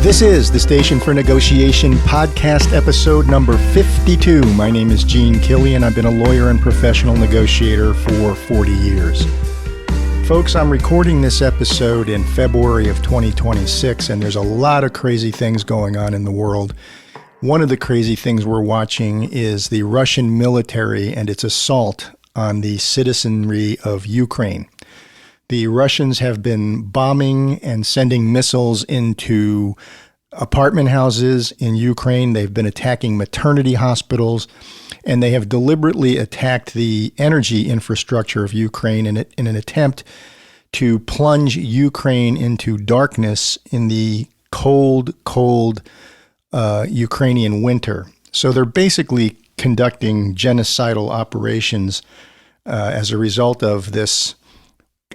This is the Station for Negotiation podcast episode number 52. My name is Gene Killian. I've been a lawyer and professional negotiator for 40 years. Folks, I'm recording this episode in February of 2026, and there's a lot of crazy things going on in the world. One of the crazy things we're watching is the Russian military and its assault on the citizenry of Ukraine. The Russians have been bombing and sending missiles into apartment houses in Ukraine. They've been attacking maternity hospitals, and they have deliberately attacked the energy infrastructure of Ukraine in an attempt to plunge Ukraine into darkness in the cold Ukrainian winter. So they're basically conducting genocidal operations as a result of this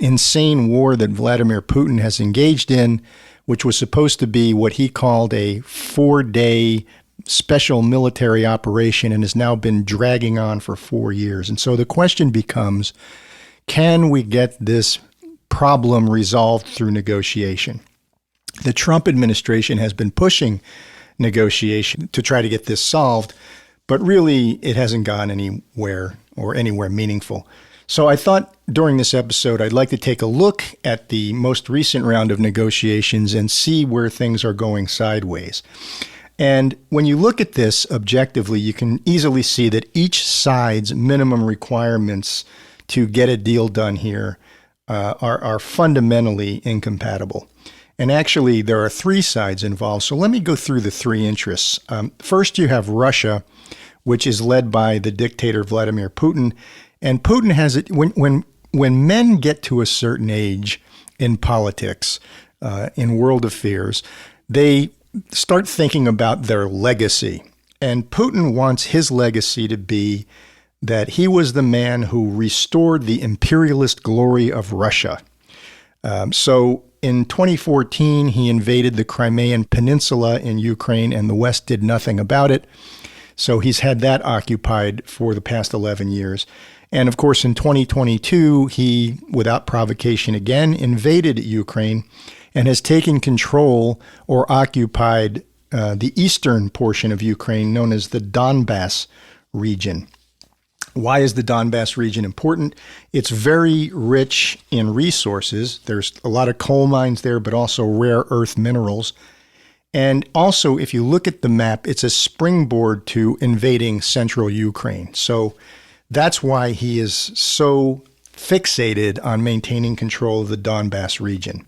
insane war that Vladimir Putin has engaged in, which was supposed to be what he called a 4-day special military operation and has now been dragging on for 4 years. And so the question becomes, can we get this problem resolved through negotiation? The Trump administration has been pushing negotiation to try to get this solved, but really it hasn't gone anywhere or anywhere meaningful. So I thought during this episode, I'd like to take a look at the most recent round of negotiations and see where things are going sideways. And when you look at this objectively, you can easily see that each side's minimum requirements to get a deal done here are fundamentally incompatible. And actually, there are three sides involved. So let me go through the three interests. First, you have Russia, which is led by the dictator Vladimir Putin. And Putin has it when men get to a certain age in politics, in world affairs, they start thinking about their legacy. And Putin wants his legacy to be that he was the man who restored the imperialist glory of Russia. So in 2014, he invaded the Crimean Peninsula in Ukraine, and the West did nothing about it. So he's had that occupied for the past 11 years. And of course, in 2022, he, without provocation again, invaded Ukraine and has taken control or occupied the eastern portion of Ukraine known as the Donbas region. Why is the Donbas region important? It's very rich in resources. There's a lot of coal mines there, but also rare earth minerals. And also, if you look at the map, it's a springboard to invading central Ukraine. So that's why he is so fixated on maintaining control of the Donbas region.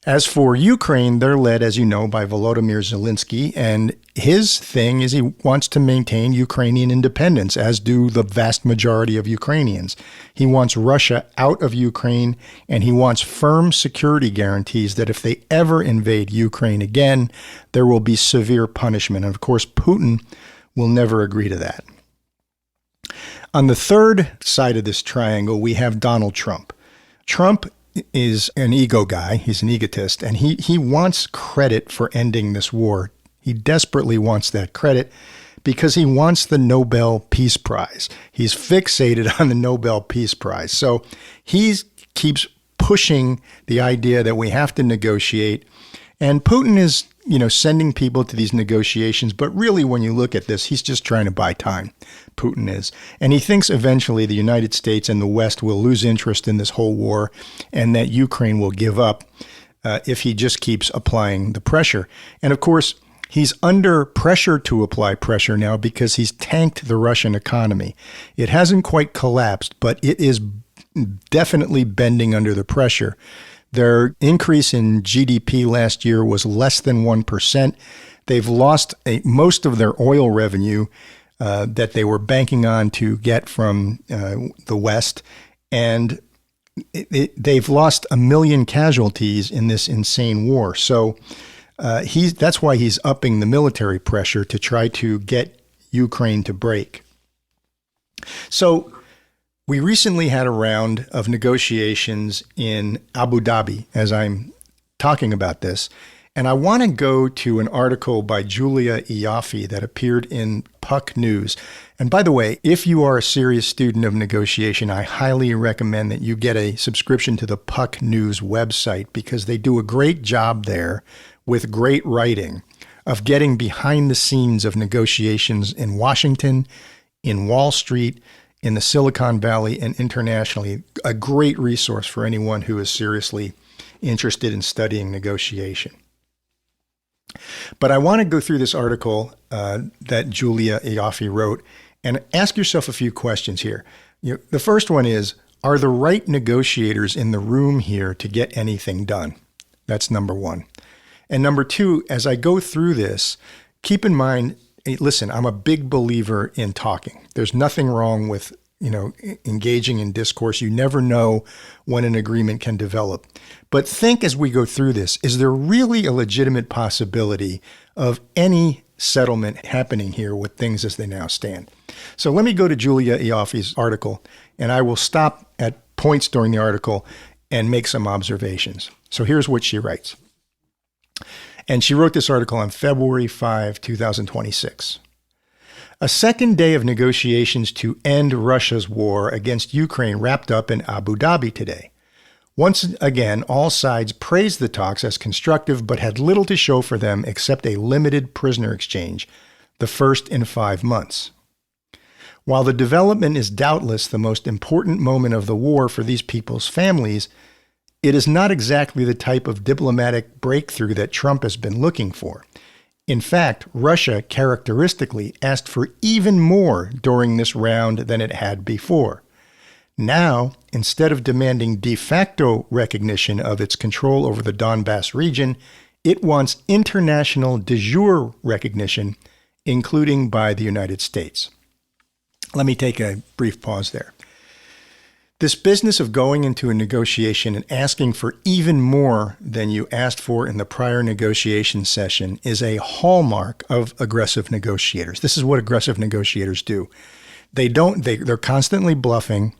As for Ukraine, they're led, as you know, by Volodymyr Zelensky, and his thing is he wants to maintain Ukrainian independence, as do the vast majority of Ukrainians. He wants Russia out of Ukraine, and he wants firm security guarantees that if they ever invade Ukraine again, there will be severe punishment. And of course, Putin will never agree to that. On the third side of this triangle, we have Donald Trump. Trump is an ego guy. He's an egotist, and he wants credit for ending this war. He desperately wants that credit because he wants the Nobel Peace Prize. He's fixated on the Nobel Peace Prize. So he keeps pushing the idea that we have to negotiate. And Putin is, sending people to these negotiations. But really, when you look at this, he's just trying to buy time. Putin is. And he thinks eventually the United States and the West will lose interest in this whole war and that Ukraine will give up if he just keeps applying the pressure. And of course, he's under pressure to apply pressure now because he's tanked the Russian economy. It hasn't quite collapsed, but it is definitely bending under the pressure. Their increase in GDP last year was less than 1%. They've lost most of their oil revenue that they were banking on to get from the West. And they've lost 1 million casualties in this insane war. So that's why he's upping the military pressure to try to get Ukraine to break. So we recently had a round of negotiations in Abu Dhabi as I'm talking about this. And I want to go to an article by Julia Ioffe that appeared in Puck News. And by the way, if you are a serious student of negotiation, I highly recommend that you get a subscription to the Puck News website, because they do a great job there with great writing of getting behind the scenes of negotiations in Washington, in Wall Street, in the Silicon Valley, and internationally. A great resource for anyone who is seriously interested in studying negotiation. But I want to go through this article that Julia Ioffe wrote and ask yourself a few questions here. The first one is, are the right negotiators in the room here to get anything done? That's number one. And number two, as I go through this, keep in mind, listen, I'm a big believer in talking. There's nothing wrong with engaging in discourse. You never know when an agreement can develop. But think as we go through this, is there really a legitimate possibility of any settlement happening here with things as they now stand? So let me go to Julia Ioffe's article, and I will stop at points during the article and make some observations. So here's what she writes. And she wrote this article on February 5, 2026. A second day of negotiations to end Russia's war against Ukraine wrapped up in Abu Dhabi today. Once again, all sides praised the talks as constructive, but had little to show for them except a limited prisoner exchange, the first in 5 months. While the development is doubtless the most important moment of the war for these people's families, it is not exactly the type of diplomatic breakthrough that Trump has been looking for. In fact, Russia characteristically asked for even more during this round than it had before. Now, instead of demanding de facto recognition of its control over the Donbass region, it wants international de jure recognition, including by the United States. Let me take a brief pause there. This business of going into a negotiation and asking for even more than you asked for in the prior negotiation session is a hallmark of aggressive negotiators. This is what aggressive negotiators do. They're constantly bluffing.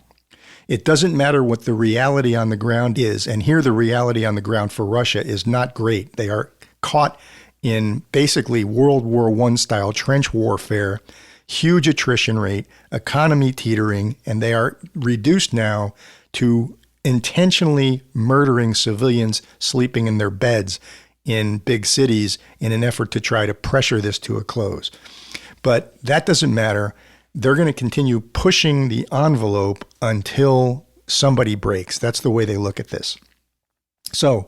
It doesn't matter what the reality on the ground is. And here the reality on the ground for Russia is not great. They are caught in basically World War I style trench warfare, huge attrition rate, economy teetering, and they are reduced now to intentionally murdering civilians sleeping in their beds in big cities in an effort to try to pressure this to a close. But that doesn't matter. They're going to continue pushing the envelope until somebody breaks. That's the way they look at this. So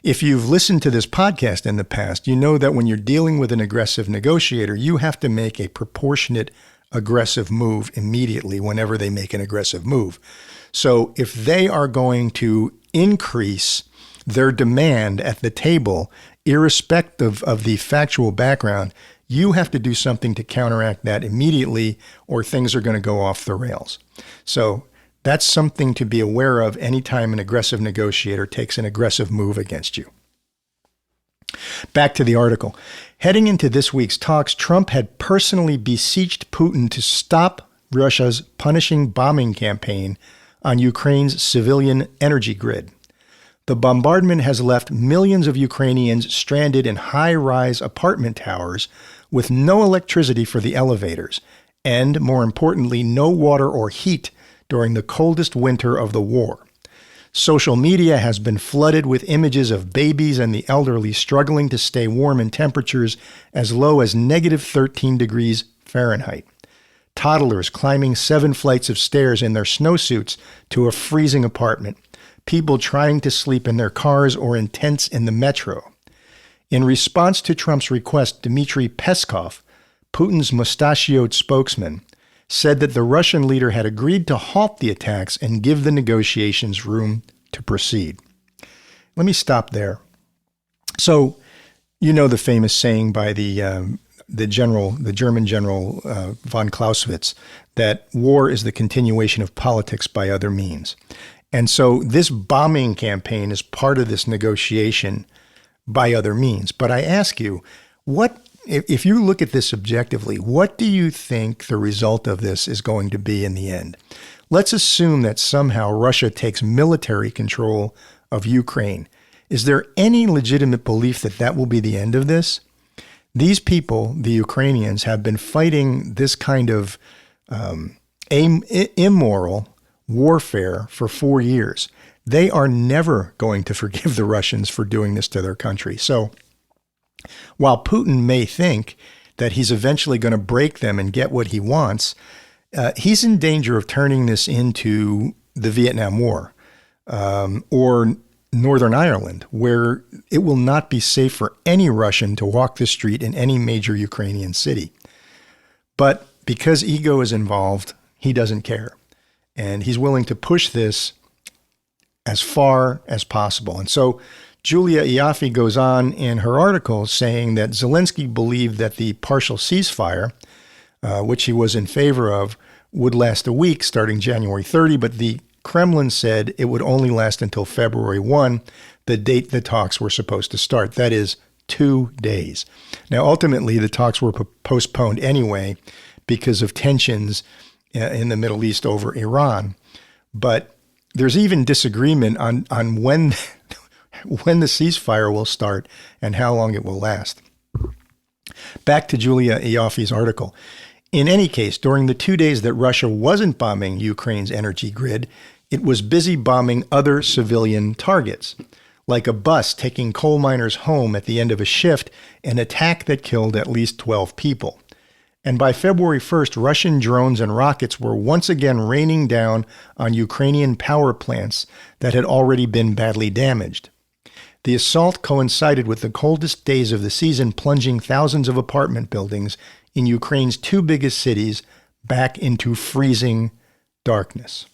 if you've listened to this podcast in the past, you know that when you're dealing with an aggressive negotiator, you have to make a proportionate aggressive move immediately whenever they make an aggressive move. So if they are going to increase their demand at the table, irrespective of the factual background, you have to do something to counteract that immediately, or things are going to go off the rails. So that's something to be aware of anytime an aggressive negotiator takes an aggressive move against you. Back to the article. Heading into this week's talks, Trump had personally beseeched Putin to stop Russia's punishing bombing campaign on Ukraine's civilian energy grid. The bombardment has left millions of Ukrainians stranded in high-rise apartment towers with no electricity for the elevators, and, more importantly, no water or heat during the coldest winter of the war. Social media has been flooded with images of babies and the elderly struggling to stay warm in temperatures as low as negative 13 degrees Fahrenheit. Toddlers climbing 7 flights of stairs in their snowsuits to a freezing apartment. People trying to sleep in their cars or in tents in the metro. In response to Trump's request, Dmitry Peskov, Putin's mustachioed spokesman, said that the Russian leader had agreed to halt the attacks and give the negotiations room to proceed. Let me stop there. So, you know the famous saying by the German general von Clausewitz, that war is the continuation of politics by other means. And so this bombing campaign is part of this negotiation by other means. But I ask you, if you look at this objectively, what do you think the result of this is going to be in the end? Let's assume that somehow Russia takes military control of Ukraine. Is there any legitimate belief that that will be the end of this? These people, the Ukrainians, have been fighting this kind of immoral warfare for 4 years. They are never going to forgive the Russians for doing this to their country. So while Putin may think that he's eventually going to break them and get what he wants, he's in danger of turning this into the Vietnam War or Northern Ireland, where it will not be safe for any Russian to walk the street in any major Ukrainian city. But because ego is involved, he doesn't care. And he's willing to push this as far as possible. And so Julia Ioffe goes on in her article saying that Zelensky believed that the partial ceasefire, which he was in favor of, would last a week starting January 30, but the Kremlin said it would only last until February 1, the date the talks were supposed to start. That is 2 days. Now, ultimately, the talks were postponed anyway because of tensions in the Middle East over Iran. But there's even disagreement on when the ceasefire will start and how long it will last. Back to Julia Ioffe's article. In any case, during the 2 days that Russia wasn't bombing Ukraine's energy grid, it was busy bombing other civilian targets, like a bus taking coal miners home at the end of a shift, an attack that killed at least 12 people. And by February 1st, Russian drones and rockets were once again raining down on Ukrainian power plants that had already been badly damaged. The assault coincided with the coldest days of the season, plunging thousands of apartment buildings in Ukraine's two biggest cities back into freezing darkness.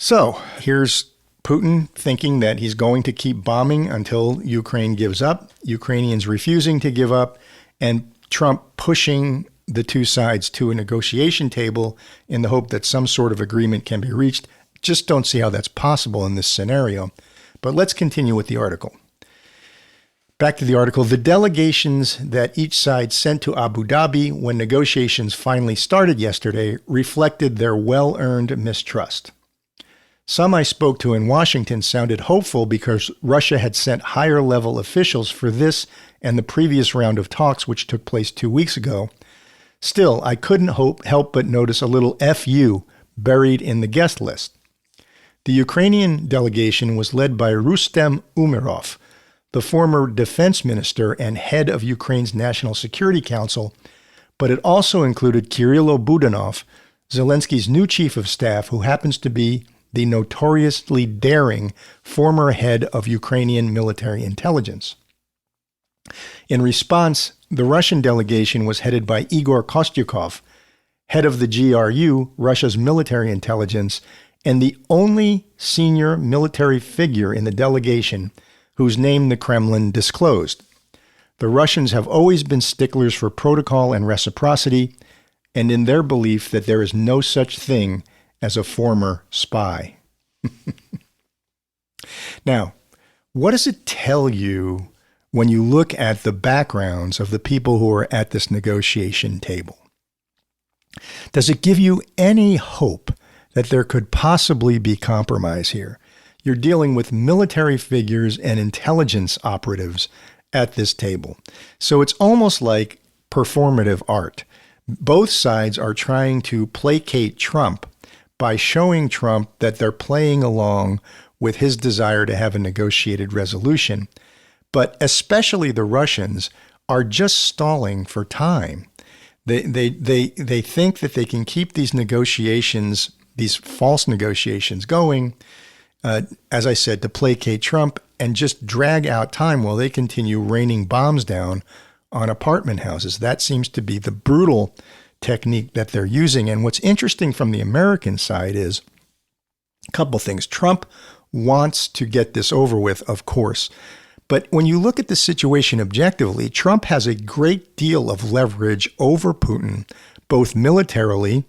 So here's Putin thinking that he's going to keep bombing until Ukraine gives up, Ukrainians refusing to give up, and Trump pushing the two sides to a negotiation table in the hope that some sort of agreement can be reached. Just don't see how that's possible in this scenario. But let's continue with the article. Back to the article. The delegations that each side sent to Abu Dhabi when negotiations finally started yesterday reflected their well-earned mistrust. Some I spoke to in Washington sounded hopeful because Russia had sent higher-level officials for this and the previous round of talks, which took place 2 weeks ago. Still, I couldn't help but notice a little FU buried in the guest list. The Ukrainian delegation was led by Rustem Umerov, the former defense minister and head of Ukraine's National Security Council, but it also included Kirilo Budanov, Zelensky's new chief of staff, who happens to be the notoriously daring former head of Ukrainian military intelligence. In response, the Russian delegation was headed by Igor Kostyukov, head of the GRU, Russia's military intelligence, and the only senior military figure in the delegation whose name the Kremlin disclosed. The Russians have always been sticklers for protocol and reciprocity, and in their belief that there is no such thing as a former spy. Now, what does it tell you when you look at the backgrounds of the people who are at this negotiation table? Does it give you any hope that there could possibly be compromise here? You're dealing with military figures and intelligence operatives at this table. So it's almost like performative art. Both sides are trying to placate Trump by showing Trump that they're playing along with his desire to have a negotiated resolution. But especially the Russians are just stalling for time. They think that they can keep these negotiations, these false negotiations going, as I said, to placate Trump and just drag out time while they continue raining bombs down on apartment houses. That seems to be the brutal technique that they're using. And what's interesting from the American side is a couple things. Trump wants to get this over with, of course. But when you look at the situation objectively, Trump has a great deal of leverage over Putin, both militarily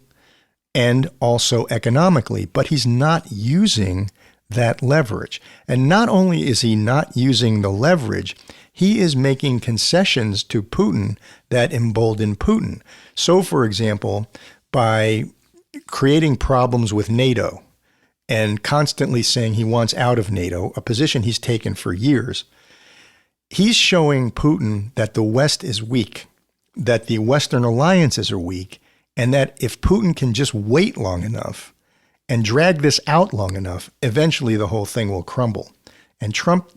and also economically. But he's not using that leverage. And not only is he not using the leverage, he is making concessions to Putin that embolden Putin. So, for example, by creating problems with NATO and constantly saying he wants out of NATO, a position he's taken for years. He's showing Putin that the West is weak, that the Western alliances are weak, and that if Putin can just wait long enough and drag this out long enough, eventually the whole thing will crumble. And Trump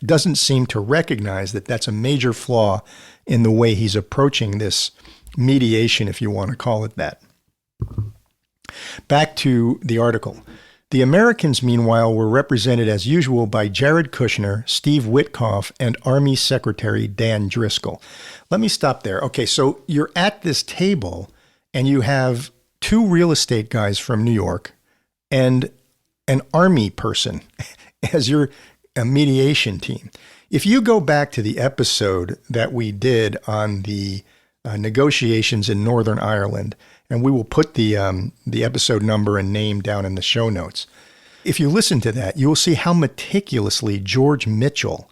doesn't seem to recognize that that's a major flaw in the way he's approaching this mediation, if you want to call it that. Back to the article. The Americans, meanwhile, were represented as usual by Jared Kushner, Steve Witkoff, and Army Secretary Dan Driscoll. Let me stop there. Okay, so you're at this table and you have two real estate guys from New York and an Army person as your mediation team. If you go back to the episode that we did on the negotiations in Northern Ireland, and we will put the episode number and name down in the show notes. If you listen to that, you will see how meticulously George Mitchell,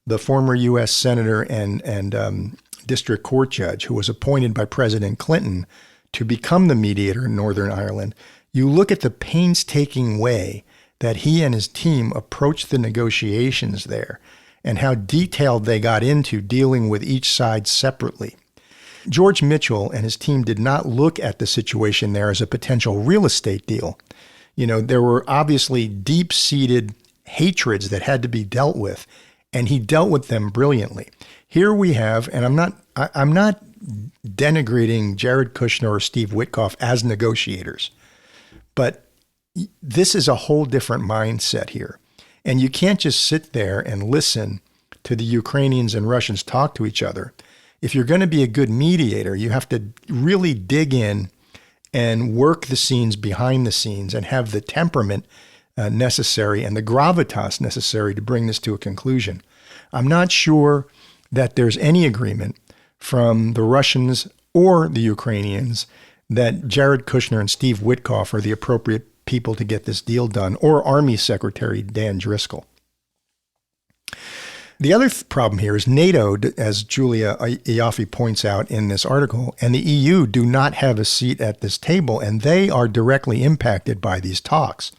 the former U.S. Senator and District Court Judge who was appointed by President Clinton to become the mediator in Northern Ireland, you look at the painstaking way that he and his team approached the negotiations there and how detailed they got into dealing with each side separately. George Mitchell and his team did not look at the situation there as a potential real estate deal. You know, there were obviously deep-seated hatreds that had to be dealt with, and he dealt with them brilliantly. Here we have, and I'm not denigrating Jared Kushner or Steve Witkoff as negotiators, but this is a whole different mindset here. And you can't just sit there and listen to the Ukrainians and Russians talk to each other. If you're going to be a good mediator, you have to really dig in and work the scenes behind the scenes and have the temperament necessary and the gravitas necessary to bring this to a conclusion. I'm not sure that there's any agreement from the Russians or the Ukrainians that Jared Kushner and Steve Witkoff are the appropriate people to get this deal done, or Army Secretary Dan Driscoll. The other problem here is NATO, as Julia Ioffe points out in this article, and the EU do not have a seat at this table, and they are directly impacted by these talks.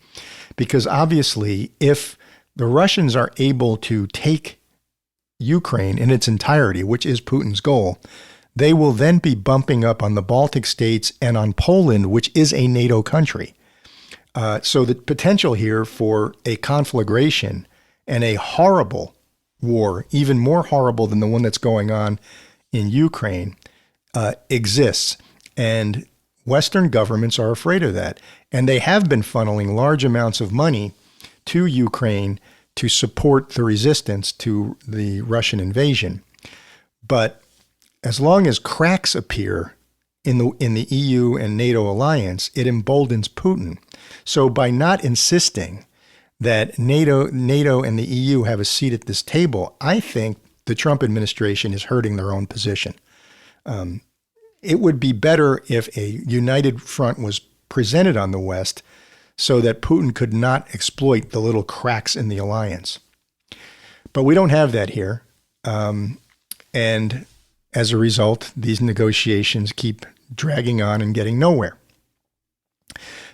Because obviously, if the Russians are able to take Ukraine in its entirety, which is Putin's goal, they will then be bumping up on the Baltic states and on Poland, which is a NATO country. So the potential here for a conflagration and a horrible war, even more horrible than the one that's going on in Ukraine, exists. And Western governments are afraid of that. And they have been funneling large amounts of money to Ukraine to support the resistance to the Russian invasion. But as long as cracks appear in the EU and NATO alliance, it emboldens Putin. So by not insisting that NATO and the EU have a seat at this table, I think the Trump administration is hurting their own position. It would be better if a united front was presented on the West so that Putin could not exploit the little cracks in the alliance. But we don't have that here. And as a result, these negotiations keep dragging on and getting nowhere.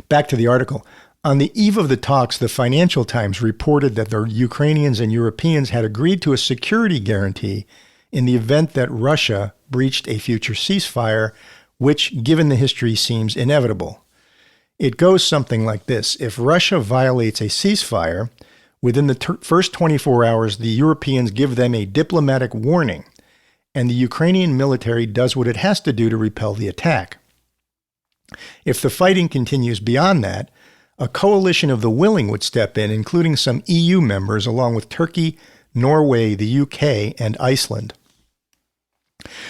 Back to the article. On the eve of the talks, the Financial Times reported that the Ukrainians and Europeans had agreed to a security guarantee in the event that Russia breached a future ceasefire, which, given the history, seems inevitable. It goes something like this. If Russia violates a ceasefire, within the first 24 hours, the Europeans give them a diplomatic warning, and the Ukrainian military does what it has to do to repel the attack. If the fighting continues beyond that, a coalition of the willing would step in, including some EU members, along with Turkey, Norway, the UK, and Iceland.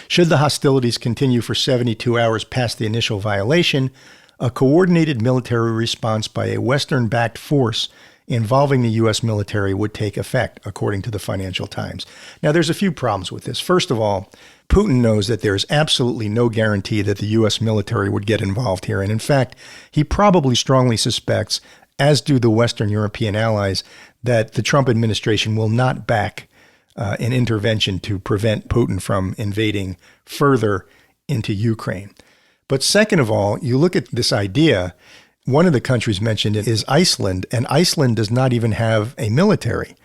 Should the hostilities continue for 72 hours past the initial violation, a coordinated military response by a Western-backed force involving the U.S. military would take effect, according to the Financial Times. Now, there's a few problems with this. First of all, Putin knows that there's absolutely no guarantee that the U.S. military would get involved here. And in fact, he probably strongly suspects, as do the Western European allies, that the Trump administration will not back an intervention to prevent Putin from invading further into Ukraine. But second of all, you look at this idea One of the countries mentioned is Iceland, and Iceland does not even have a military.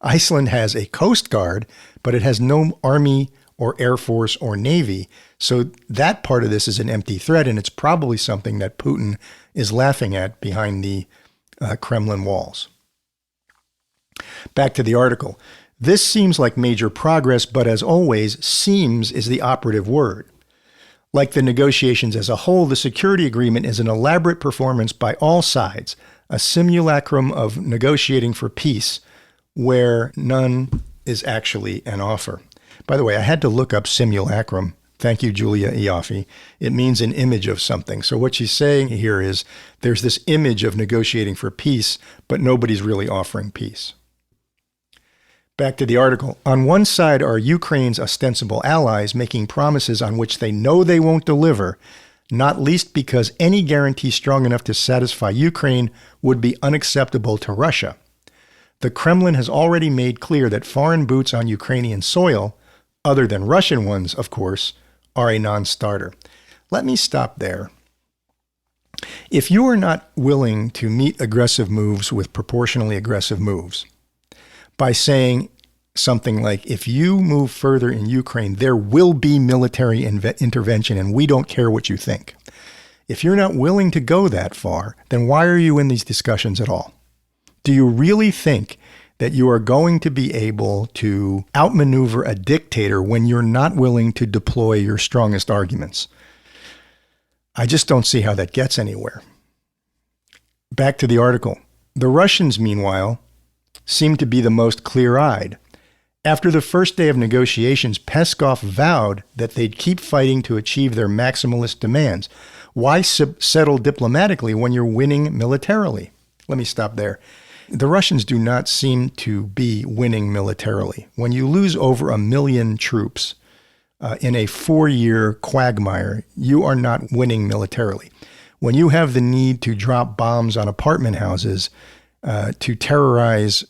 Iceland has a coast guard, but it has no army or air force or navy. So that part of this is an empty threat, and it's probably something that Putin is laughing at behind the Kremlin walls. Back to the article. This seems like major progress, but as always, seems is the operative word. Like the negotiations as a whole, the security agreement is an elaborate performance by all sides, a simulacrum of negotiating for peace, where none is actually an offer. By the way, I had to look up simulacrum. Thank you, Julia Ioffe. It means an image of something. So what she's saying here is there's this image of negotiating for peace, but nobody's really offering peace. Back to the article. On one side are Ukraine's ostensible allies making promises on which they know they won't deliver, not least because any guarantee strong enough to satisfy Ukraine would be unacceptable to Russia. The Kremlin has already made clear that foreign boots on Ukrainian soil, other than Russian ones, of course, are a non-starter. Let me stop there. If you are not willing to meet aggressive moves with proportionally aggressive moves, by saying something like, if you move further in Ukraine, there will be military intervention and we don't care what you think. If you're not willing to go that far, then why are you in these discussions at all? Do you really think that you are going to be able to outmaneuver a dictator when you're not willing to deploy your strongest arguments? I just don't see how that gets anywhere. Back to the article. The Russians, meanwhile, seem to be the most clear-eyed. After the first day of negotiations, Peskov vowed that they'd keep fighting to achieve their maximalist demands. Why settle diplomatically when you're winning militarily? Let me stop there. The Russians do not seem to be winning militarily. When you lose over 1 million troops in a 4-year quagmire, you are not winning militarily. When you have the need to drop bombs on apartment houses to terrorize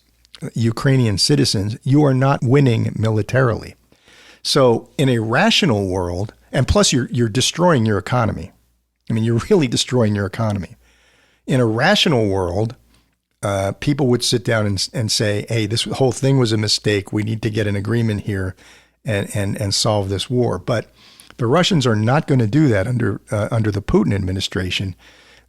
Ukrainian citizens, you are not winning militarily. So in a rational world, and plus you're destroying your economy. I mean, you're really destroying your economy. In a rational world, people would sit down and say, hey, this whole thing was a mistake. We need to get an agreement here and solve this war. But the Russians are not going to do that under the Putin administration.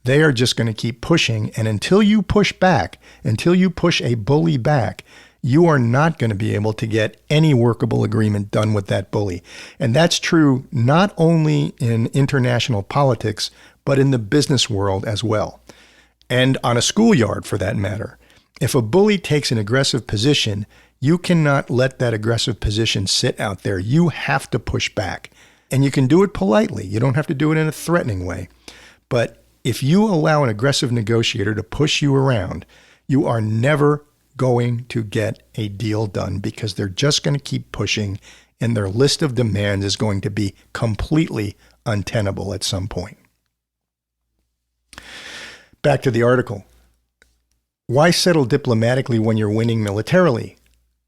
They are just going to keep pushing. And until you push back, until you push a bully back, you are not going to be able to get any workable agreement done with that bully. And that's true not only in international politics, but in the business world as well. And on a schoolyard, for that matter. If a bully takes an aggressive position, you cannot let that aggressive position sit out there. You have to push back. And you can do it politely. You don't have to do it in a threatening way. But if you allow an aggressive negotiator to push you around, you are never going to get a deal done because they're just going to keep pushing and their list of demands is going to be completely untenable at some point. Back to the article. Why settle diplomatically when you're winning militarily?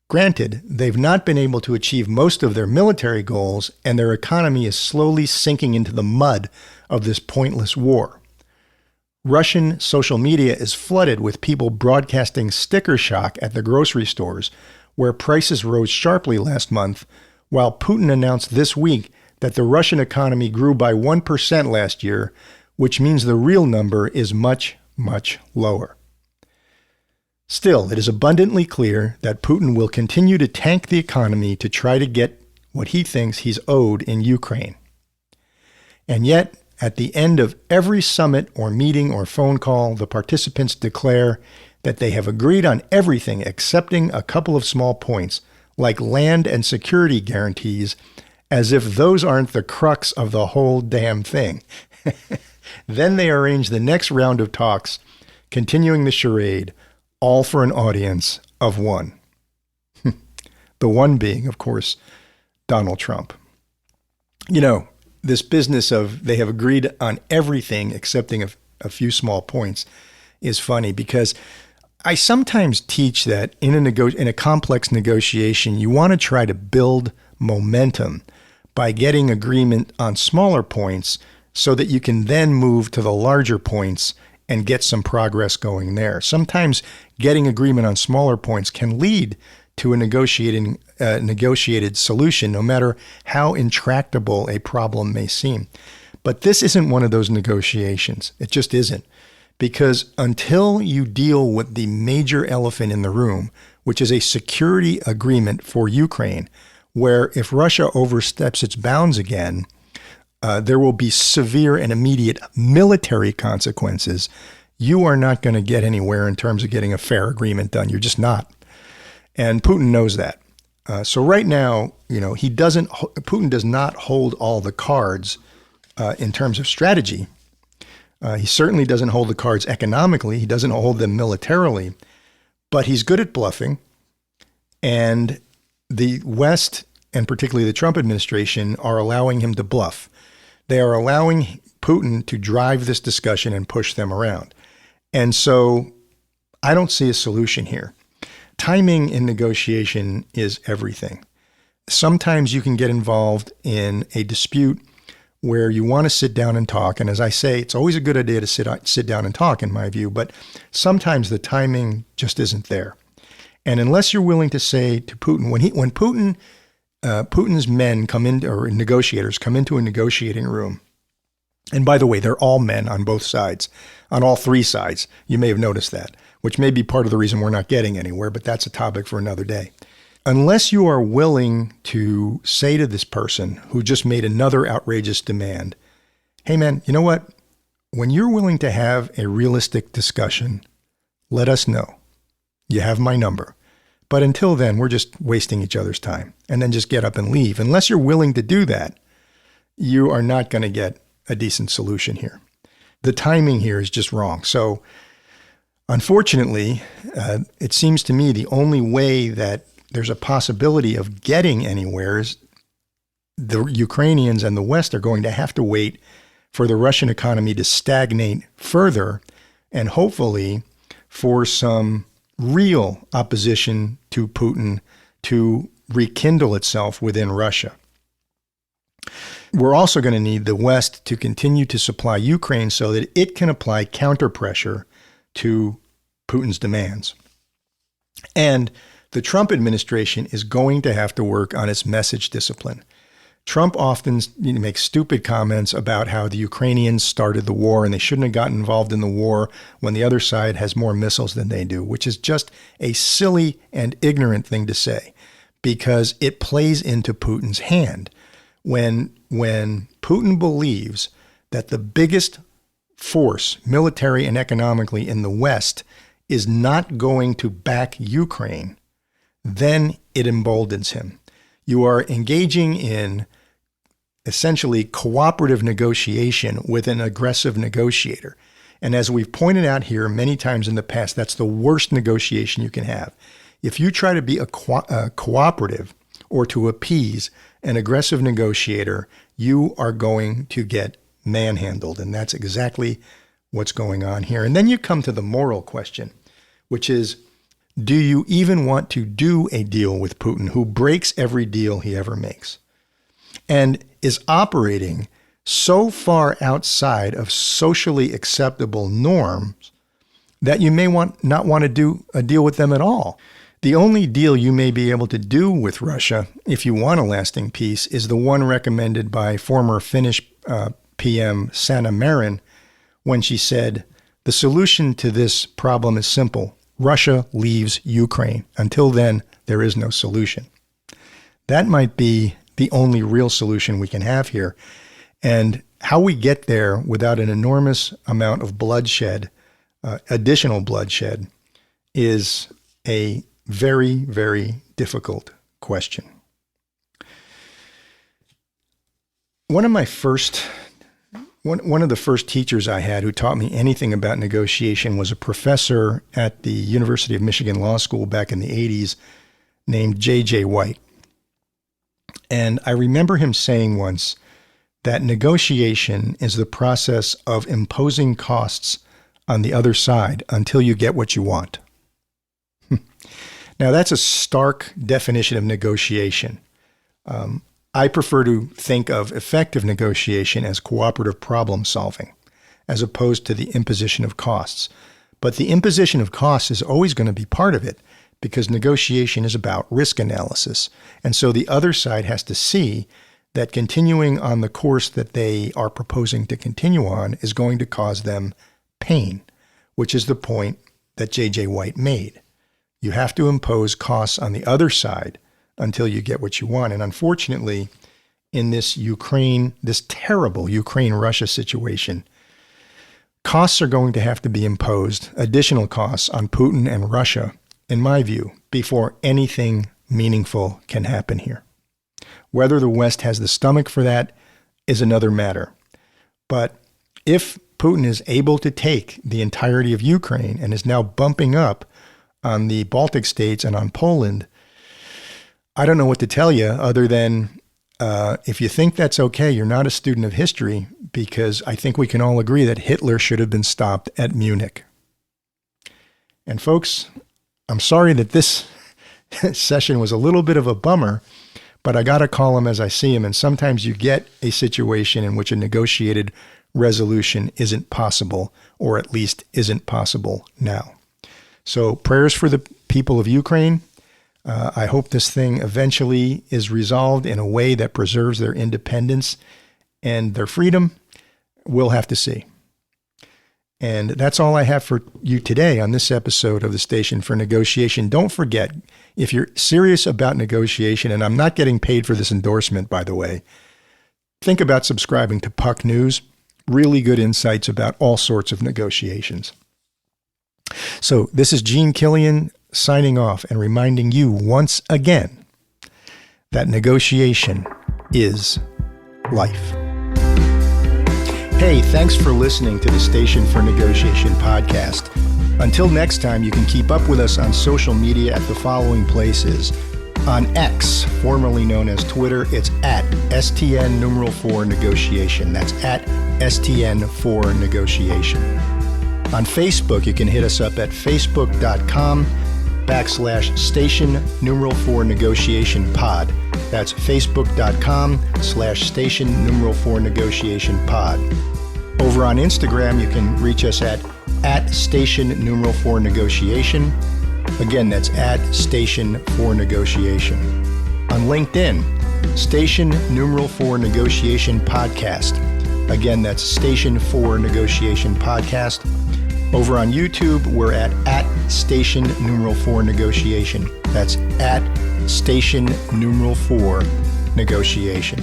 Granted, they've not been able to achieve most of their military goals and their economy is slowly sinking into the mud of this pointless war. Russian social media is flooded with people broadcasting sticker shock at the grocery stores, where prices rose sharply last month, while Putin announced this week that the Russian economy grew by 1% last year, which means the real number is much, much lower. Still, it is abundantly clear that Putin will continue to tank the economy to try to get what he thinks he's owed in Ukraine. And yet, at the end of every summit or meeting or phone call, the participants declare that they have agreed on everything excepting a couple of small points, like land and security guarantees, as if those aren't the crux of the whole damn thing. Then they arrange the next round of talks, continuing the charade, all for an audience of one. The one being, of course, Donald Trump. You know, this business of they have agreed on everything excepting a few small points is funny because I sometimes teach that in a complex negotiation, you want to try to build momentum by getting agreement on smaller points so that you can then move to the larger points and get some progress going there. Sometimes getting agreement on smaller points can lead to a negotiated solution, no matter how intractable a problem may seem. But this isn't one of those negotiations. It just isn't. Because until you deal with the major elephant in the room, which is a security agreement for Ukraine, where if Russia oversteps its bounds again, there will be severe and immediate military consequences. You are not going to get anywhere in terms of getting a fair agreement done. You're just not. And Putin knows that. So right now, Putin does not hold all the cards in terms of strategy. He certainly doesn't hold the cards economically. He doesn't hold them militarily, but he's good at bluffing. And the West, and particularly the Trump administration, are allowing him to bluff. They are allowing Putin to drive this discussion and push them around. And so I don't see a solution here. Timing in negotiation is everything. Sometimes you can get involved in a dispute where you want to sit down and talk. And as I say, it's always a good idea to sit down and talk, in my view, but sometimes the timing just isn't there. And unless you're willing to say to Putin, when Putin's men come in, or negotiators come into a negotiating room, and by the way, they're all men on both sides, on all three sides. You may have noticed that, which may be part of the reason we're not getting anywhere, but that's a topic for another day. Unless you are willing to say to this person who just made another outrageous demand, hey man, you know what? When you're willing to have a realistic discussion, let us know. You have my number. But until then, we're just wasting each other's time, and then just get up and leave. Unless you're willing to do that, you are not going to get a decent solution here. The timing here is just wrong. So unfortunately, it seems to me the only way that there's a possibility of getting anywhere is the Ukrainians and the West are going to have to wait for the Russian economy to stagnate further, and hopefully for some real opposition to Putin to rekindle itself within Russia. We're also going to need the West to continue to supply Ukraine so that it can apply counter pressure to Putin's demands. And the Trump administration is going to have to work on its message discipline. Trump often makes stupid comments about how the Ukrainians started the war and they shouldn't have gotten involved in the war when the other side has more missiles than they do, which is just a silly and ignorant thing to say because it plays into Putin's hand. When Putin believes that the biggest force, military and economically, in the West is not going to back Ukraine, then it emboldens him. You are engaging in essentially cooperative negotiation with an aggressive negotiator. And as we've pointed out here many times in the past, that's the worst negotiation you can have. If you try to be a cooperative or to appease an aggressive negotiator, you are going to get manhandled. And that's exactly what's going on here. And then you come to the moral question, which is, do you even want to do a deal with Putin, who breaks every deal he ever makes and is operating so far outside of socially acceptable norms that you may not want to do a deal with them at all? The only deal you may be able to do with Russia, if you want a lasting peace, is the one recommended by former Finnish PM Sanna Marin when she said, the solution to this problem is simple. Russia leaves Ukraine. Until then, there is no solution. That might be the only real solution we can have here. And how we get there without an enormous amount of bloodshed, additional bloodshed, is a very, very difficult question. One of the first teachers I had who taught me anything about negotiation was a professor at the University of Michigan Law School back in the 80s named J.J. White. And I remember him saying once that negotiation is the process of imposing costs on the other side until you get what you want. Now, that's a stark definition of negotiation. I prefer to think of effective negotiation as cooperative problem solving, as opposed to the imposition of costs. But the imposition of costs is always going to be part of it, because negotiation is about risk analysis. And so the other side has to see that continuing on the course that they are proposing to continue on is going to cause them pain, which is the point that J.J. White made. You have to impose costs on the other side until you get what you want. And unfortunately, in this terrible Ukraine-Russia situation, costs are going to have to be imposed, additional costs on Putin and Russia, in my view, before anything meaningful can happen here. Whether the West has the stomach for that is another matter. But if Putin is able to take the entirety of Ukraine and is now bumping up on the Baltic states and on Poland, I don't know what to tell you other than if you think that's okay, you're not a student of history, because I think we can all agree that Hitler should have been stopped at Munich. And folks, I'm sorry that this session was a little bit of a bummer, but I got to call them as I see them. And sometimes you get a situation in which a negotiated resolution isn't possible, or at least isn't possible now. So prayers for the people of Ukraine. I hope this thing eventually is resolved in a way that preserves their independence and their freedom. We'll have to see. And that's all I have for you today on this episode of the Station for Negotiation. Don't forget, if you're serious about negotiation, and I'm not getting paid for this endorsement, by the way, think about subscribing to Puck News. Really good insights about all sorts of negotiations. So this is Gene Killian signing off and reminding you once again that negotiation is life. Hey, thanks for listening to the Station for Negotiation podcast. Until next time, you can keep up with us on social media at the following places. On X, formerly known as Twitter, it's at STN4Negotiation. That's at STN4Negotiation. On Facebook, you can hit us up at facebook.com/Station4Negotiation pod. That's facebook.com/Station4Negotiation pod. Over on Instagram, you can reach us at Station4Negotiation. Again, that's at Station4Negotiation. On LinkedIn, Station4Negotiation podcast. Again, that's Station4Negotiation podcast. Over on YouTube, we're at Station4Negotiation. That's at Station4Negotiation.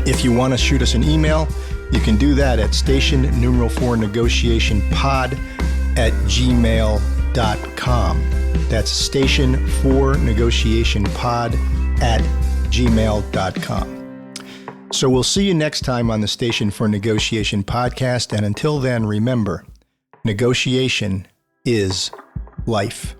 If you want to shoot us an email, you can do that at Station4Negotiationpod@gmail.com. That's Station4Negotiationpod@gmail.com. So we'll see you next time on the Station for Negotiation podcast. And until then, remember, negotiation is life.